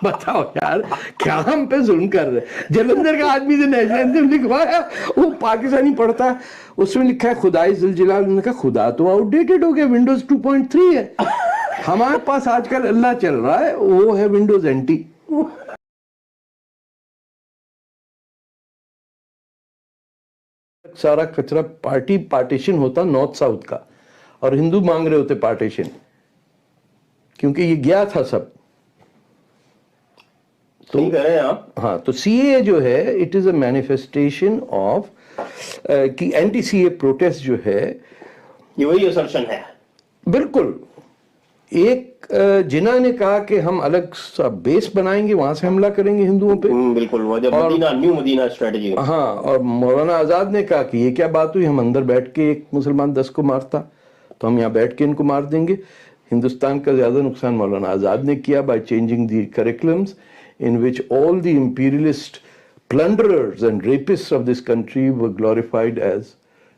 بتاؤ یار کیا ہم پہ ظلم کر رہے ہیں. جلندھر کا آدمی سے نیشنل اینتھم لکھوایا, وہ پاکستانی پڑھتا ہے, اس میں لکھا ہے خدائے ذوالجلال. انہوں نے کہا خدا تو آؤٹ ڈیٹڈ ہو گیا, ونڈوز 2.3 ہے. ہمارے پاس آج کل اللہ چل رہا ہے, وہ ہے ونڈوز NT. سارا کچرا پارٹی پارٹیشن ہوتا نارتھ ساؤتھ کا, اور ہندو مانگ رہے ہوتے پارٹیشن, کیونکہ یہ گیا تھا سب. صحیح کہہ رہے ہیں آپ. ہاں, تو سی اے جو ہے it is a manifestation of کہ اینٹی سی اے پروٹیسٹ جو ہے یہ وہی اسرشن ہے. بالکل. ایک جنہوں نے کہا کہ ہم الگ سا بیس بنائیں گے, وہاں سے حملہ کریں گے ہندوؤں پہ. بالکل, وہ جب مدینہ نیو مدینہ اسٹریٹجی. ہاں, اور مولانا آزاد نے کہا کہ یہ کیا بات ہوئی, ہم اندر بیٹھ کے ایک مسلمان 10 کو مارتا تو ہم یہاں بیٹھ کے ان کو مار دیں گے. ہندوستان کا زیادہ نقصان مولانا آزاد نے کیا by changing the curriculums in which all the imperialist plunderers and rapists of this country were glorified as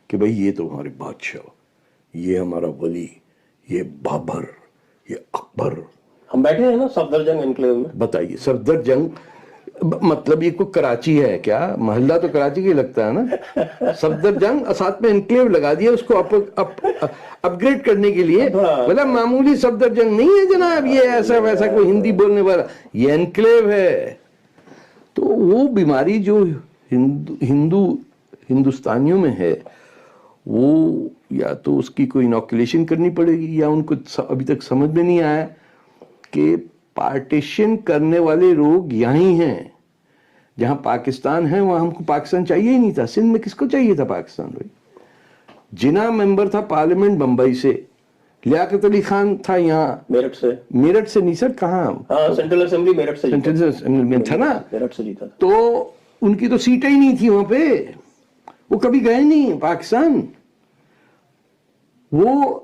کہ بھئی یہ تو ہمارے بادشاہ, یہ ہمارا ولی, یہ بابر, یہ اکبر. ہم بیٹھے ہیں نا صفدر جنگ انکلیو میں. بتائیے صفدر جنگ مطلب یہ کوئی کراچی ہے کیا؟ محلہ تو کراچی کا لگتا ہے نا. صفدر جنگ ساتھ میں انکلیو لگا دیا اس کو اپ گریڈ کرنے کے لیے. بلا معمولی صفدر جنگ نہیں ہے جناب, یہ ایسا ویسا کوئی ہندی بولنے والا, یہ انکلیو ہے. تو وہ بیماری جو ہندوستانیوں میں ہے وہ یا تو اس کی کوئی انوکولیشن کرنی پڑے گی, یا ان کو ابھی تک سمجھ میں نہیں آیا کہ پارٹیشن کرنے والے لوگ یہیں ہیں. جہاں پاکستان ہے وہاں ہم کو پاکستان چاہیے ہی نہیں تھا. سندھ میں کس کو چاہیے تھا پاکستان بھائی؟ جناح ممبر تھا پارلیمنٹ بمبئی سے, لیاقت علی خان تھا یہاں میرٹھ سے. میرٹھ سے نہیں سر, کہاں سینٹرل اسمبلی میرٹھ سے. سینٹرل اسمبلی میں تھا نا, میرٹھ سے جیتا. تو ان کی تو سیٹیں ہی نہیں تھی وہاں پہ, وہ کبھی گئے نہیں پاکستان. وہ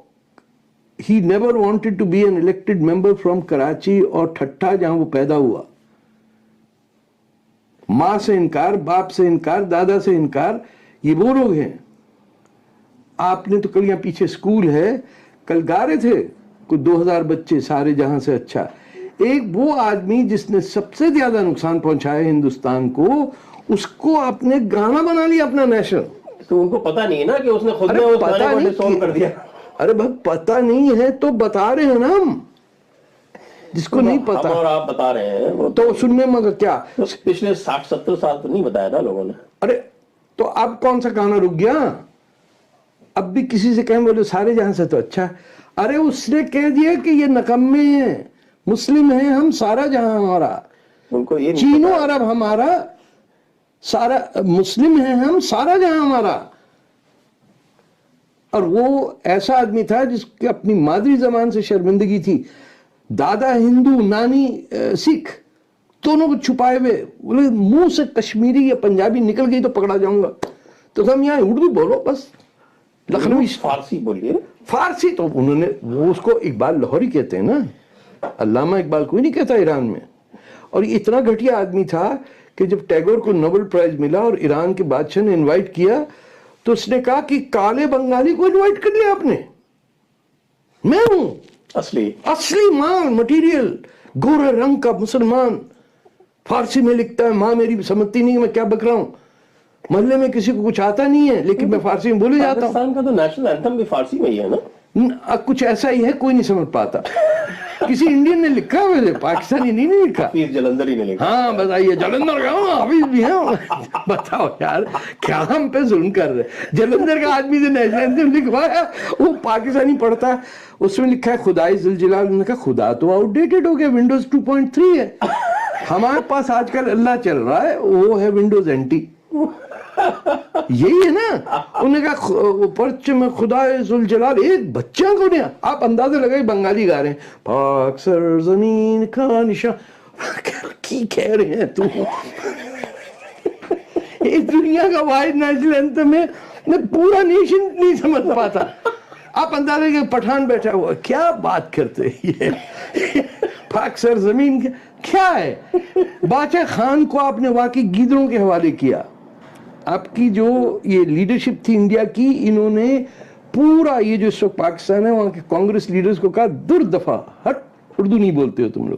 he never wanted to be an elected member from Karachi اور ٹھٹھا جہاں وہ پیدا ہوا. ماں سے انکار, باپ سے انکار, دادا سے انکار, یہ وہ لوگ ہیں. آپ نے تو کل یہاں پیچھے سکول ہے, کل گا رہے تھے کوئی 2000 بچے سارے جہاں سے اچھا. ایک وہ آدمی جس نے سب سے زیادہ نقصان پہنچایا ہندوستان کو, اس کو آپ نے گانا بنا لیا اپنا نیشنل. تو ان کو پتا نہیں ہے نا کہ اس نے خود نے اس گانے کو ڈسولو کر دیا. ارے بھائی پتا نہیں ہے تو بتا رہے ہیں نا ہم, جس کو نہیں پتا. ہم اور آپ بتا رہے ہیں تو سننے مگر کیا پچھلے 60-70 سال تو نہیں بتایا نا لوگوں نے. ارے تو اب کون سا گانا رک گیا؟ اب بھی کسی سے کہیں بولے سارے جہاں سے تو اچھا. ارے اس نے کہہ دیا کہ یہ نکمے ہیں, مسلم ہیں ہم, سارا جہاں ہمارا, ان کو یہ چینو عرب ہمارا, سارا مسلم ہیں ہم, سارا جہاں ہمارا. اور وہ ایسا آدمی تھا جس کے اپنی مادری زبان سے شرمندگی تھی. دادا ہندو, نانی سکھ, دونوں کو چھپائے ہوئے. بولے منہ سے کشمیری یا پنجابی نکل گئی تو پکڑا جاؤں گا. تو ہم یہاں اردو بولو بس, لکھنوی فارسی بولیے. فارسی تو انہوں نے, وہ اس کو اقبال لاہوری کہتے ہیں نا, علامہ اقبال کوئی نہیں کہتا ایران میں. اور یہ اتنا گھٹیا آدمی تھا کہ جب ٹیگور کو نوبل پرائز ملا اور ایران کے بادشاہ نے انوائٹ کیا تو اس نے کہا کہ کالے بنگالی کو انوائٹ کر لیا آپ نے, میں ہوں اصلی مال مٹیریل, گورے رنگ کا مسلمان, فارسی میں لکھتا ہے, ماں میری سمجھتی نہیں میں کیا بک رہا ہوں, محلے میں کسی کو کچھ آتا نہیں ہے لیکن میں فارسی میں بولے جاتا ہوں. پاکستان کا تو نیشنل اینتھم بھی فارسی میں ہی ہے نا. کچھ ایسا ہی ہے, کوئی نہیں سمجھ پاتا. کسی انڈین نے لکھا ہے, پاکستانی نہیں لکھا. حفیظ جلندر ہی نے لکھا. ہاں بتائیے, جلندر کا حفیظ بھی ہے. بتاؤ یار کیا ہم پہ ظلم کر رہے ہیں. جلندر کا آدمی سے نیشنل اینتھم لکھوایا, وہ پاکستانی پڑھتا ہے, اس میں لکھا ہے خدائے ذوالجلال. انہوں نے کہا خدا تو آؤٹ ڈیٹڈ ہو گیا, ونڈوز 2.3 ہے. ہمارے پاس آج کل اللہ چل رہا ہے, وہ ہے ونڈوز NT. یہی ہے نا. انہوں نے کہا پرچ میں خدائے ذوالجلال, ایک بچہ کو نہیں. آپ اندازہ لگائی بنگالی گا رہے ہیں, پاک سرزمین کا نشان, کی کہہ رہے ہیں تو. اس دنیا کا واحد نیشنل اینتھم ہے, پورا نیشن نہیں سمجھ پاتا. آپ اندازہ لگائی پٹھان بیٹھا ہوا, کیا بات کرتے یہ پاک سرزمین کیا ہے. بادشاہ خان کو آپ نے واقعی گیدڑوں کے حوالے کیا. آپ کی جو یہ لیڈرشپ تھی انڈیا کی, انہوں نے پورا یہ جو اس وقت پاکستان ہے وہاں کے کانگریس لیڈرز کو کہا در دفعہ ہٹ, اردو نہیں بولتے ہو تم لوگ.